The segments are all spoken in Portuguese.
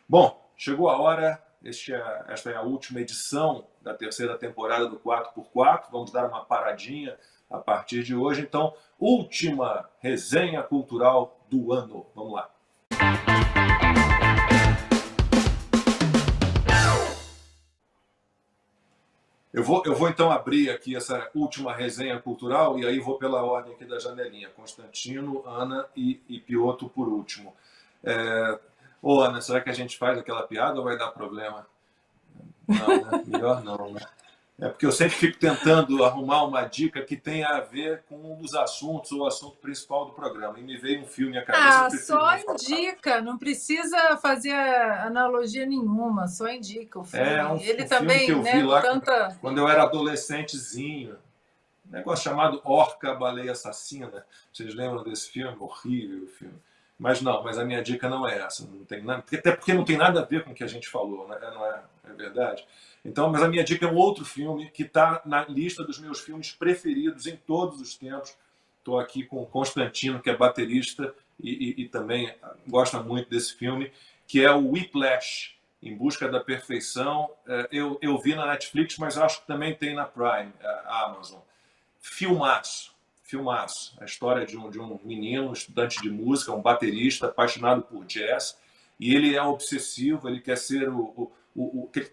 Bom, chegou a hora. Esta é a última edição da terceira temporada do 4x4. Vamos dar uma paradinha a partir de hoje. Então, última resenha cultural do ano. Vamos lá. Eu vou então abrir aqui essa última resenha cultural e aí vou pela ordem aqui da janelinha. Constantino, Ana e Piotr por último. Ô, Ana, será que a gente faz aquela piada ou vai dar problema? Não, né? Melhor não, né? É porque eu sempre fico tentando arrumar uma dica que tenha a ver com um dos assuntos ou o assunto principal do programa. E me veio um filme à cabeça. Só indica, não precisa fazer analogia nenhuma, só indica o filme. Ele um também, filme que eu vi lá tanta... quando eu era adolescentezinho. Um negócio chamado Orca, a Baleia Assassina. Vocês lembram desse filme? Horrível o filme. Mas a minha dica não é essa. Não tem nada, até porque não tem nada a ver com o que a gente falou, né? Não é verdade? Então, mas a minha dica é um outro filme que está na lista dos meus filmes preferidos em todos os tempos. Estou aqui com o Constantino, que é baterista e também gosta muito desse filme, que é o Whiplash, Em Busca da Perfeição. Eu vi na Netflix, mas acho que também tem na Prime, a Amazon. Filmaço. A história de um menino, estudante de música, um baterista apaixonado por jazz, e ele é obsessivo, ele quer ser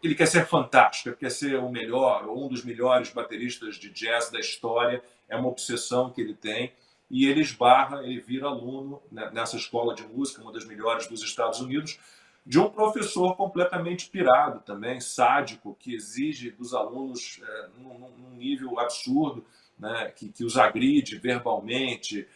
ele quer ser fantástico, ele quer ser o melhor, ou um dos melhores bateristas de jazz da história. É uma obsessão que ele tem, e ele vira aluno nessa escola de música, uma das melhores dos Estados Unidos, de um professor completamente pirado também, sádico, que exige dos alunos num nível absurdo, né, que os agride verbalmente,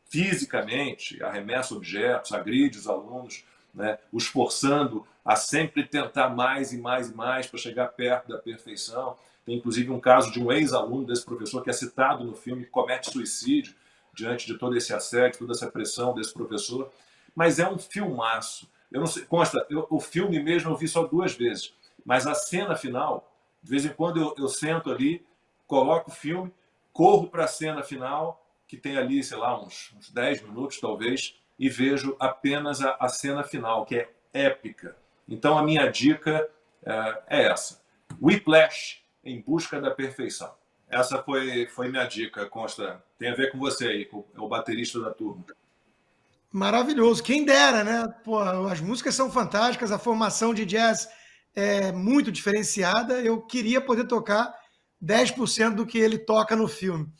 fisicamente, arremessa objetos, agride os alunos, né, os forçando a sempre tentar mais e mais e mais para chegar perto da perfeição. Tem inclusive um caso de um ex-aluno desse professor que é citado no filme, que comete suicídio diante de todo esse assédio, toda essa pressão desse professor. Mas é um filmaço. Eu não sei, consta, o filme mesmo eu vi só 2 vezes, mas a cena final, de vez em quando eu sento ali, coloco o filme, corro para a cena final, que tem ali, sei lá, uns 10 minutos talvez, e vejo apenas a cena final, que é épica. Então a minha dica é essa. Whiplash, Em Busca da Perfeição. Essa foi minha dica, Consta. Tem a ver com você aí, com o baterista da turma. Maravilhoso, quem dera, né? Pô, as músicas são fantásticas, a formação de jazz é muito diferenciada. Eu queria poder tocar 10% do que ele toca no filme.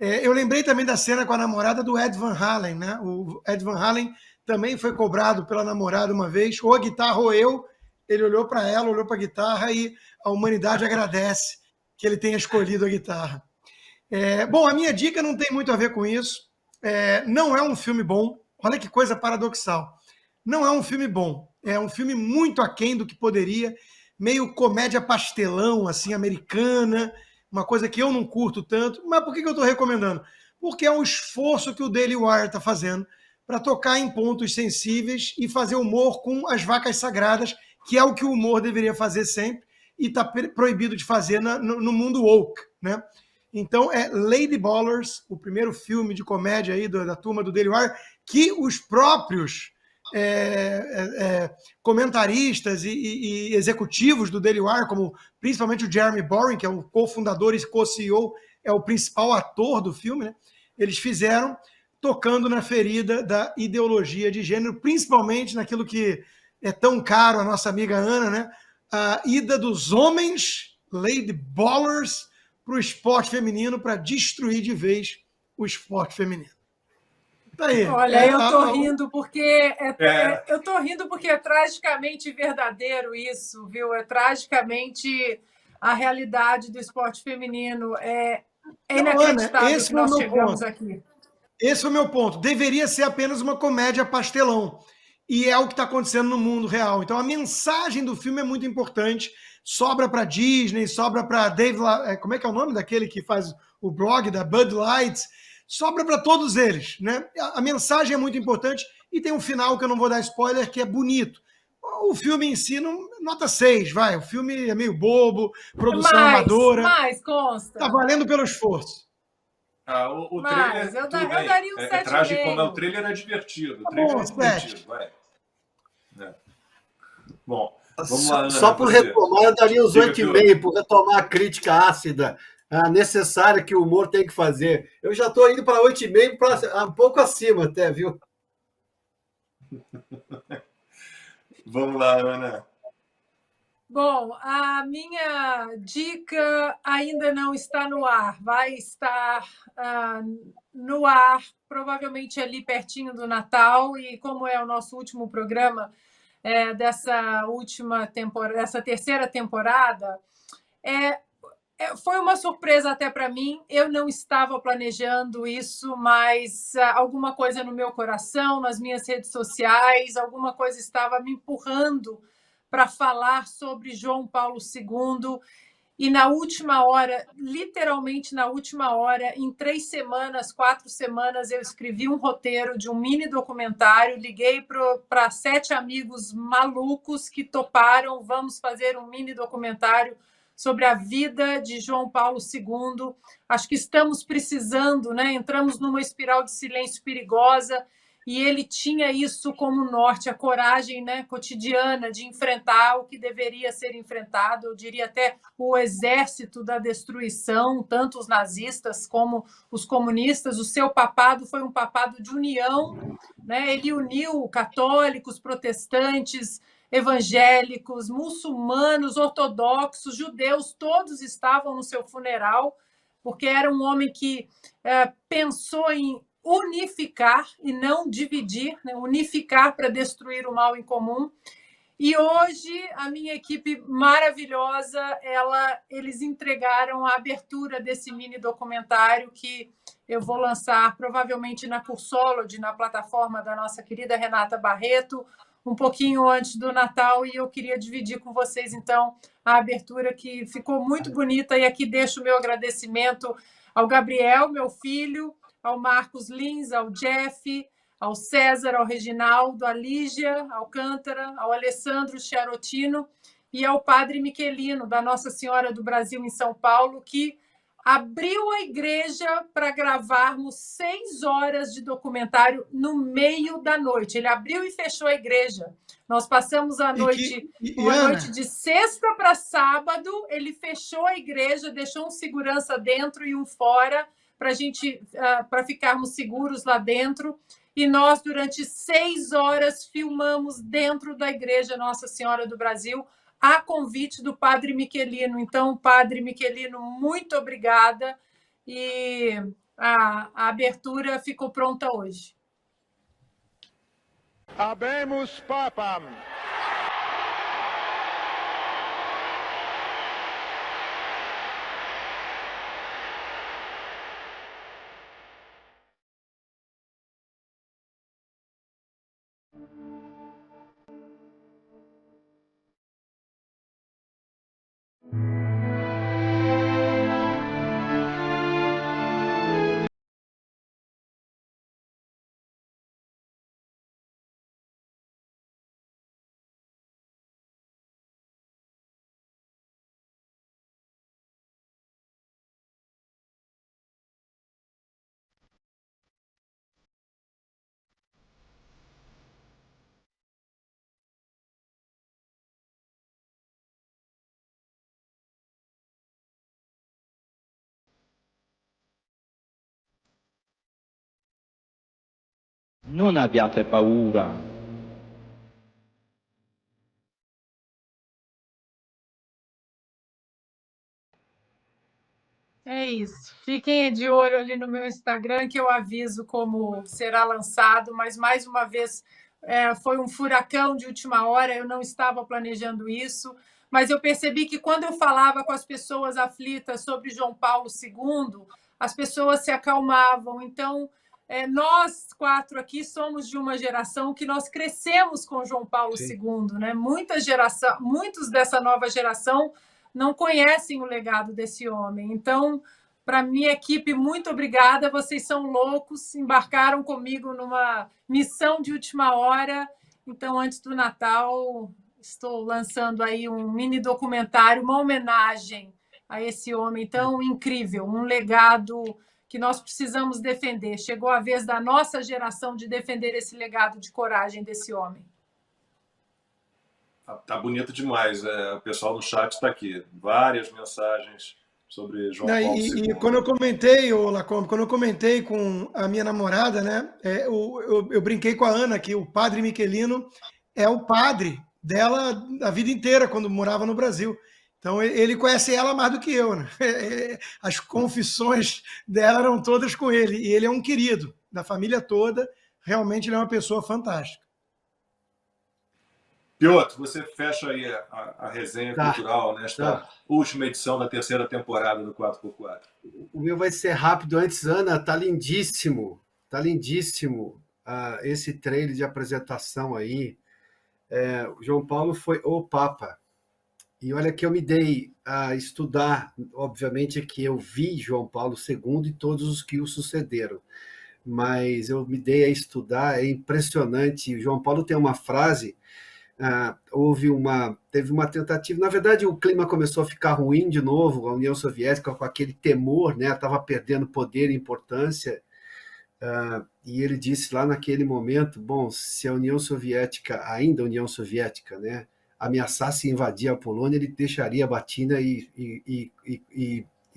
Eu lembrei também da cena com a namorada do Ed Van Halen, né? O Ed Van Halen também foi cobrado pela namorada uma vez, ou a guitarra ou eu. Ele olhou para ela, olhou para a guitarra e a humanidade agradece que ele tenha escolhido a guitarra. Bom, a minha dica não tem muito a ver com isso. Não é um filme bom. Olha que coisa paradoxal. Não é um filme bom. É um filme muito aquém do que poderia. Meio comédia pastelão, assim, americana. Uma coisa que eu não curto tanto. Mas por que eu estou recomendando? Porque é um esforço que o Daily Wire está fazendo para tocar em pontos sensíveis e fazer humor com as vacas sagradas, que é o que o humor deveria fazer sempre e está proibido de fazer no mundo woke, né? Então, é Lady Ballers, o primeiro filme de comédia aí da turma do Daily Wire, que os próprios comentaristas e executivos do Daily Wire, como principalmente o Jeremy Boring, que é o cofundador e co-CEO, é o principal ator do filme, né? Eles fizeram tocando na ferida da ideologia de gênero, principalmente naquilo que é tão caro à nossa amiga Ana, né? A ida dos homens, Lady Ballers, para o esporte feminino, para destruir de vez o esporte feminino. Tá aí. Olha, eu tô rindo porque eu tô rindo porque é tragicamente verdadeiro isso, viu? É tragicamente a realidade do esporte feminino. É inacreditável Ana, que nós chegamos aqui. Esse foi o meu ponto. Deveria ser apenas uma comédia pastelão. E é o que está acontecendo no mundo real. Então a mensagem do filme é muito importante. Sobra para Disney, sobra para Dave... Como é que é o nome daquele que faz o blog da Bud Light? Sobra para todos eles, né? A mensagem é muito importante e tem um final que eu não vou dar spoiler, que é bonito. O filme em si, nota 6, vai. O filme é meio bobo, produção amadora. Mais, consta. Tá valendo pelo esforço. O trailer, eu daria um 7,5. Trágico, como o trailer é divertido. O trailer é divertido, vai. Bom, vamos lá, Ana. Só por retomar, eu daria os 8,5, por retomar a crítica ácida necessária que o humor tem que fazer. Eu já estou indo para 8,5, para um pouco acima até, viu? Vamos lá, Ana. Bom, a minha dica ainda não está no ar, vai estar no ar provavelmente ali pertinho do Natal, e como é o nosso último programa dessa última temporada, dessa terceira temporada, foi uma surpresa até para mim. Eu não estava planejando isso, mas alguma coisa no meu coração, nas minhas redes sociais, alguma coisa estava me empurrando para falar sobre João Paulo II. E na última hora, literalmente na última hora, em 3 semanas, 4 semanas, eu escrevi um roteiro de um mini documentário, liguei para 7 amigos malucos que toparam, vamos fazer um mini documentário sobre a vida de João Paulo II. Acho que estamos precisando, né? Entramos numa espiral de silêncio perigosa, e ele tinha isso como norte, a coragem, né, cotidiana de enfrentar o que deveria ser enfrentado. Eu diria até o exército da destruição, tanto os nazistas como os comunistas. O seu papado foi um papado de união, né? Ele uniu católicos, protestantes, evangélicos, muçulmanos, ortodoxos, judeus, todos estavam no seu funeral, porque era um homem que pensou em unificar e não dividir, né? Unificar para destruir o mal em comum. E hoje a minha equipe maravilhosa, eles entregaram a abertura desse mini documentário que eu vou lançar provavelmente na Cursology, na plataforma da nossa querida Renata Barreto, um pouquinho antes do Natal, e eu queria dividir com vocês, então, a abertura, que ficou muito bonita. E aqui deixo o meu agradecimento ao Gabriel, meu filho, ao Marcos Lins, ao Jeff, ao César, ao Reginaldo, à Lígia Alcântara, ao Alessandro Chiarotino e ao Padre Miquelino, da Nossa Senhora do Brasil, em São Paulo, que abriu a igreja para gravarmos 6 horas de documentário no meio da noite. Ele abriu e fechou a igreja. Nós passamos a noite, noite de sexta para sábado, ele fechou a igreja, deixou um segurança dentro e um fora, para ficarmos seguros lá dentro. E nós, durante 6 horas, filmamos dentro da Igreja Nossa Senhora do Brasil, a convite do Padre Miquelino. Então, Padre Miquelino, muito obrigada. E a abertura ficou pronta hoje. Habemus Papam! Non abbiate paura. É isso. Fiquem de olho ali no meu Instagram, que eu aviso como será lançado, mas, mais uma vez, foi um furacão de última hora, eu não estava planejando isso, mas eu percebi que quando eu falava com as pessoas aflitas sobre João Paulo II, as pessoas se acalmavam. Então, nós 4 aqui somos de uma geração que nós crescemos com João Paulo II, né? Muitos dessa nova geração não conhecem o legado desse homem. Então, para minha equipe, muito obrigada. Vocês são loucos, embarcaram comigo numa missão de última hora. Então, antes do Natal, estou lançando aí um mini documentário, uma homenagem a esse homem tão incrível, um legado que nós precisamos defender. Chegou a vez da nossa geração de defender esse legado de coragem desse homem. Tá bonito demais. O pessoal no chat está aqui. Várias mensagens sobre João Paulo II. E quando eu comentei, Lacombe, quando eu comentei com a minha namorada, né, eu brinquei com a Ana que o padre Michelino é o padre dela a vida inteira, quando morava no Brasil. Então, ele conhece ela mais do que eu, né? As confissões dela eram todas com ele. E ele é um querido da família toda. Realmente, ele é uma pessoa fantástica. Piotr, você fecha aí a resenha cultural nesta última edição da 3ª temporada do 4x4. O meu vai ser rápido. Antes, Ana, tá lindíssimo. Tá lindíssimo esse trailer de apresentação aí. O João Paulo foi o Papa. E olha que eu me dei a estudar, obviamente que eu vi João Paulo II e todos os que o sucederam, mas eu me dei a estudar, é impressionante. O João Paulo tem uma frase, teve uma tentativa, na verdade o clima começou a ficar ruim de novo, a União Soviética com aquele temor, né, estava perdendo poder e importância, e ele disse lá naquele momento, bom, se a União Soviética, ainda a União Soviética, né, ameaçasse invadir a Polônia, ele deixaria a batina e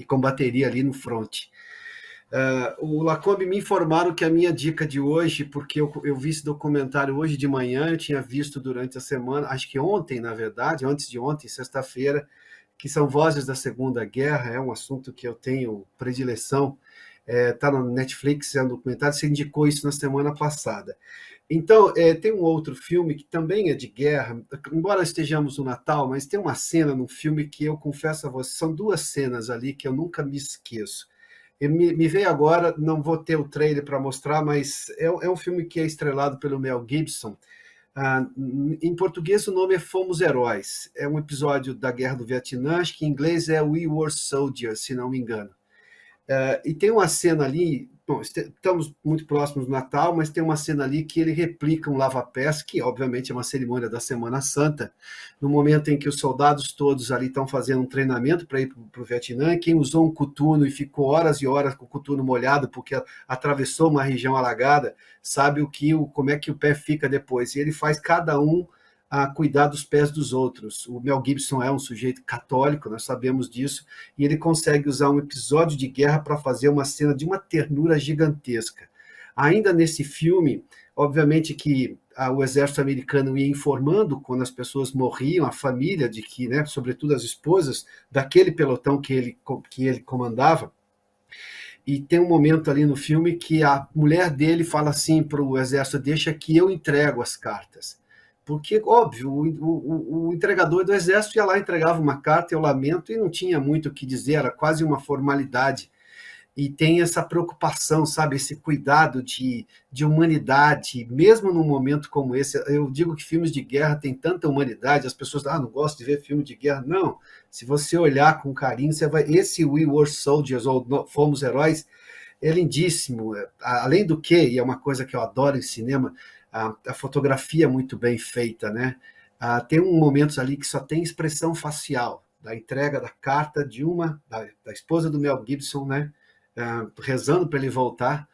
combateria ali no fronte. O Lacombe me informaram que a minha dica de hoje, porque eu vi esse documentário hoje de manhã, eu tinha visto durante a semana, acho que ontem, na verdade, antes de ontem, sexta-feira, que são Vozes da Segunda Guerra, é um assunto que eu tenho predileção, está no Netflix, é um documentário, você indicou isso na semana passada. Então, tem um outro filme que também é de guerra, embora estejamos no Natal, mas tem uma cena no filme que eu confesso a você, são 2 cenas ali que eu nunca me esqueço. Me veio agora, não vou ter o trailer para mostrar, mas é um filme que é estrelado pelo Mel Gibson. Em português o nome é Fomos Heróis. É um episódio da Guerra do Vietnã, acho que em inglês é We Were Soldiers, se não me engano. E tem uma cena ali, bom, estamos muito próximos do Natal, mas tem uma cena ali que ele replica um lava-pés, que obviamente é uma cerimônia da Semana Santa, no momento em que os soldados todos ali estão fazendo um treinamento para ir para o Vietnã, quem usou um coturno e ficou horas e horas com o coturno molhado porque atravessou uma região alagada, sabe como é que o pé fica depois, e ele faz cada um a cuidar dos pés dos outros. O Mel Gibson é um sujeito católico, nós sabemos disso, e ele consegue usar um episódio de guerra para fazer uma cena de uma ternura gigantesca. Ainda nesse filme, obviamente que o exército americano ia informando quando as pessoas morriam, a família de que, né, sobretudo as esposas, daquele pelotão que ele comandava, e tem um momento ali no filme que a mulher dele fala assim para o exército, deixa que eu entrego as cartas. Porque, óbvio, o entregador do exército ia lá, entregava uma carta, eu lamento, e não tinha muito o que dizer, era quase uma formalidade. E tem essa preocupação, sabe, esse cuidado de humanidade, mesmo num momento como esse. Eu digo que filmes de guerra têm tanta humanidade, as pessoas não gostam de ver filme de guerra. Não, se você olhar com carinho, você vai... Esse We Were Soldiers, ou Fomos Heróis, é lindíssimo. Além do que, e é uma coisa que eu adoro em cinema, a fotografia é muito bem feita, né? Tem momentos ali que só tem expressão facial, da entrega da carta da esposa do Mel Gibson, né? Rezando para ele voltar.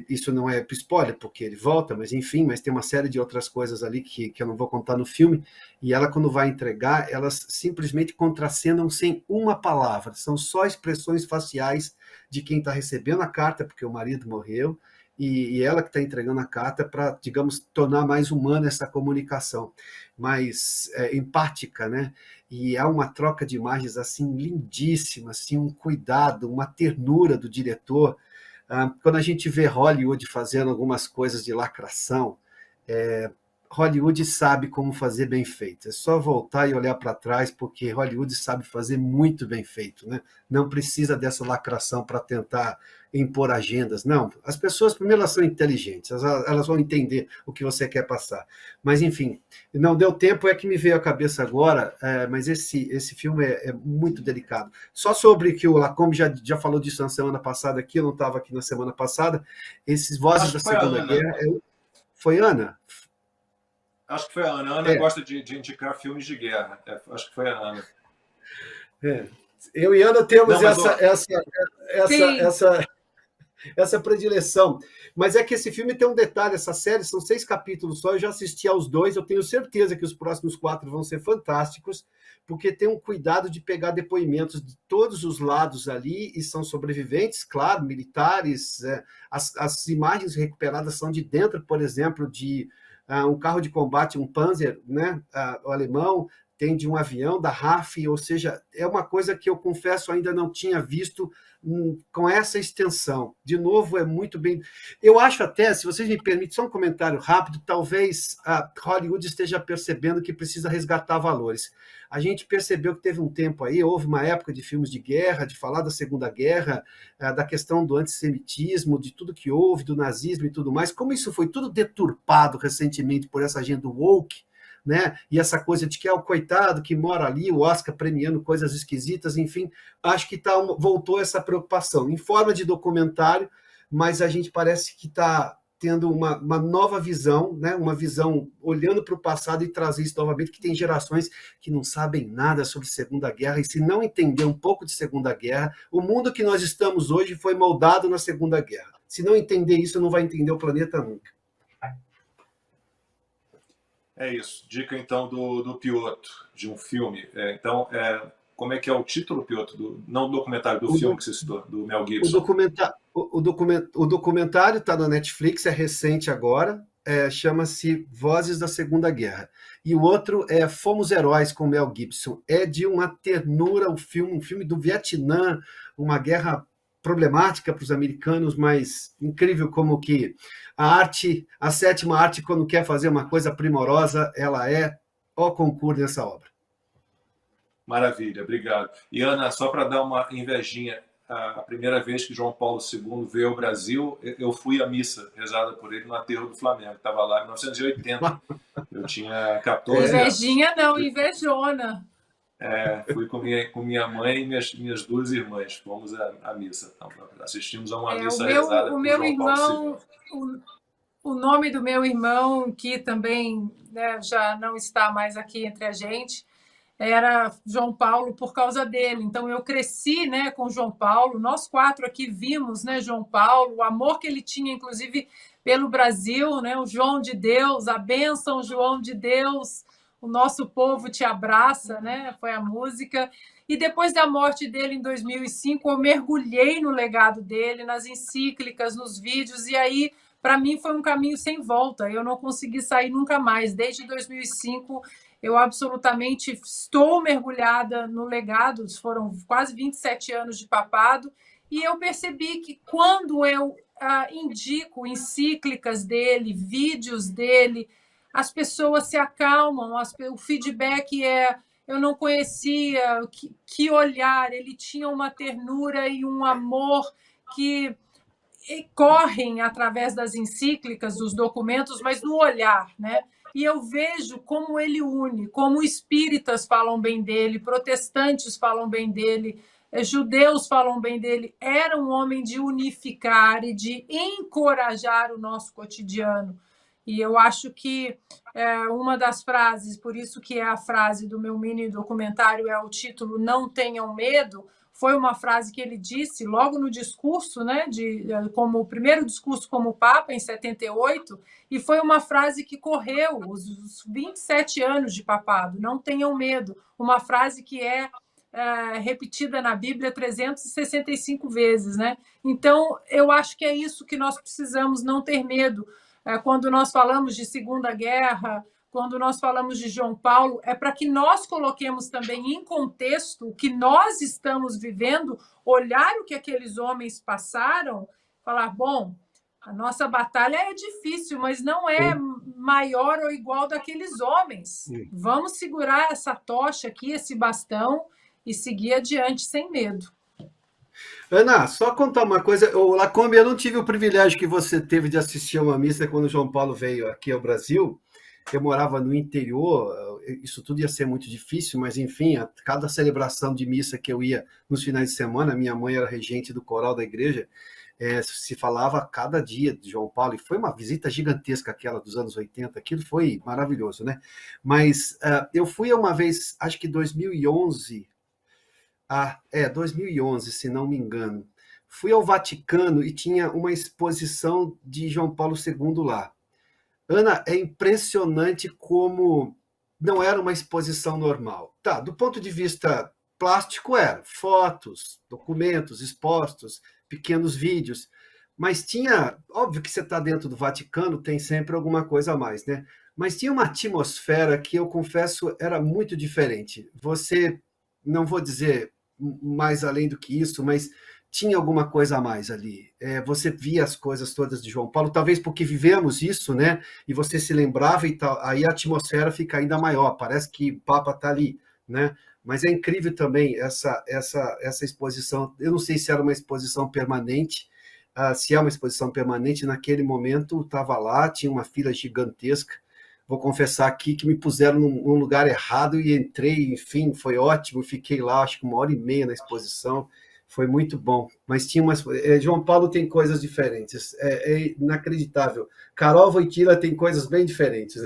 Isso não é spoiler, porque ele volta, mas enfim, mas tem uma série de outras coisas ali que eu não vou contar no filme, e ela, quando vai entregar, elas simplesmente contracenam sem uma palavra, são só expressões faciais de quem está recebendo a carta, porque o marido morreu, e ela que está entregando a carta para, digamos, tornar mais humana essa comunicação, mais empática, né? E há uma troca de imagens assim lindíssima, assim, um cuidado, uma ternura do diretor. Quando a gente vê Hollywood fazendo algumas coisas de lacração, Hollywood sabe como fazer bem feito. É só voltar e olhar para trás, porque Hollywood sabe fazer muito bem feito, né? Não precisa dessa lacração para tentar impor agendas. Não, as pessoas, primeiro, elas são inteligentes, elas vão entender o que você quer passar. Mas, enfim, não deu tempo, é que me veio à cabeça agora, mas esse filme é muito delicado. Só sobre que o Lacombe já falou disso na semana passada aqui, eu não estava aqui na semana passada, esses Vozes da Segunda Guerra... Foi Ana? Acho que foi a Ana. A Ana gosta de indicar filmes de guerra. Acho que foi a Ana. Eu e Ana temos essa essa predileção. Mas é que esse filme tem um detalhe, essa série são 6 capítulos só, eu já assisti aos 2, eu tenho certeza que os próximos 4 vão ser fantásticos, porque tem um cuidado de pegar depoimentos de todos os lados ali, e são sobreviventes, claro, militares, as imagens recuperadas são de dentro, por exemplo, de um carro de combate, um Panzer, né, o alemão, tem de um avião, da RAF, ou seja, é uma coisa que eu confesso ainda não tinha visto com essa extensão. De novo, é muito bem... Eu acho até, se vocês me permitem, só um comentário rápido, talvez a Hollywood esteja percebendo que precisa resgatar valores. A gente percebeu que teve um tempo aí, houve uma época de filmes de guerra, de falar da Segunda Guerra, da questão do antissemitismo, de tudo que houve, do nazismo e tudo mais. Como isso foi tudo deturpado recentemente por essa agenda woke, né? E essa coisa de que é o coitado que mora ali, o Oscar premiando coisas esquisitas, enfim, acho que voltou essa preocupação em forma de documentário, mas a gente parece que está tendo uma nova visão, né? Uma visão olhando para o passado e trazer isso novamente, que tem gerações que não sabem nada sobre Segunda Guerra, e se não entender um pouco de Segunda Guerra, o mundo que nós estamos hoje foi moldado na Segunda Guerra. Se não entender isso, não vai entender o planeta nunca. É isso. Dica, então, do Piotr, de um filme. Como é que é o título, Piotr? Não do documentário, do filme que você citou, do Mel Gibson. O documentário está na Netflix, é recente agora, chama-se Vozes da Segunda Guerra. E o outro é Fomos Heróis, com Mel Gibson. É de uma ternura, um filme do Vietnã, uma guerra problemática para os americanos, mas incrível como que a arte, a sétima arte, quando quer fazer uma coisa primorosa, ela é o concurso nessa obra. Maravilha, obrigado. E Ana, só para dar uma invejinha, a primeira vez que João Paulo II veio ao Brasil, eu fui à missa rezada por ele no aterro do Flamengo. Estava lá em 1980. Eu tinha 14 anos. Invejinha não, invejona. Fui com minha mãe e minhas 2 irmãs. Fomos à missa. Então, assistimos a uma missa rezada por João Paulo II. O nome do meu irmão, que também, né, já não está mais aqui entre a gente, era João Paulo por causa dele. Então, eu cresci, né, com João Paulo. Nós 4 aqui vimos, né, João Paulo, o amor que ele tinha, inclusive, pelo Brasil, né, o João de Deus, a bênção João de Deus, o nosso povo te abraça, né, foi a música. E depois da morte dele, em 2005, eu mergulhei no legado dele, nas encíclicas, nos vídeos, e aí, para mim, foi um caminho sem volta. Eu não consegui sair nunca mais. Desde 2005, eu absolutamente estou mergulhada no legado. Foram quase 27 anos de papado, e eu percebi que quando eu indico encíclicas dele, vídeos dele, as pessoas se acalmam, o feedback é: eu não conhecia, que olhar, ele tinha uma ternura e um amor que correm através das encíclicas, dos documentos, mas no olhar, né? E eu vejo como ele une, como espíritas falam bem dele, protestantes falam bem dele, judeus falam bem dele. Era um homem de unificar e de encorajar o nosso cotidiano. E eu acho que uma das frases, por isso que é a frase do meu mini documentário, é o título Não Tenham Medo, foi uma frase que ele disse logo no discurso, né, como o primeiro discurso como Papa, em 78, e foi uma frase que correu os 27 anos de papado, não tenham medo, uma frase que é repetida na Bíblia 365 vezes, né? Então, eu acho que é isso que nós precisamos, não ter medo. Quando nós falamos de Segunda Guerra, quando nós falamos de João Paulo, é para que nós coloquemos também em contexto o que nós estamos vivendo, olhar o que aqueles homens passaram, falar, bom, a nossa batalha é difícil, mas não é maior ou igual daqueles homens. Vamos segurar essa tocha aqui, esse bastão, e seguir adiante sem medo. Ana, só contar uma coisa, Lacombe, eu não tive o privilégio que você teve de assistir a uma missa quando João Paulo veio aqui ao Brasil. Eu morava no interior, isso tudo ia ser muito difícil, mas enfim, a cada celebração de missa que eu ia nos finais de semana, minha mãe era regente do coral da igreja, se falava cada dia de João Paulo, e foi uma visita gigantesca aquela dos anos 80, aquilo foi maravilhoso, né? Mas eu fui uma vez, acho que 2011, 2011, se não me engano, fui ao Vaticano e tinha uma exposição de João Paulo II lá. Ana, é impressionante como não era uma exposição normal. Tá, do ponto de vista plástico era, fotos, documentos expostos, pequenos vídeos, mas tinha, óbvio que você está dentro do Vaticano, tem sempre alguma coisa a mais, né? Mas tinha uma atmosfera que eu confesso era muito diferente. Você, não vou dizer mais além do que isso, mas tinha alguma coisa a mais ali. Você via as coisas todas de João Paulo, talvez porque vivemos isso, né? E você se lembrava e tal, aí a atmosfera fica ainda maior, parece que o Papa está ali, né? Mas é incrível também essa exposição. Eu não sei se era uma exposição permanente, se é uma exposição permanente, naquele momento estava lá, tinha uma fila gigantesca. Vou confessar aqui que me puseram num lugar errado e entrei, enfim, foi ótimo, fiquei lá, acho que 1h30 na exposição, foi muito bom. Mas tinha umas. João Paulo tem coisas diferentes, é inacreditável. Carol Wojtyła tem coisas bem diferentes.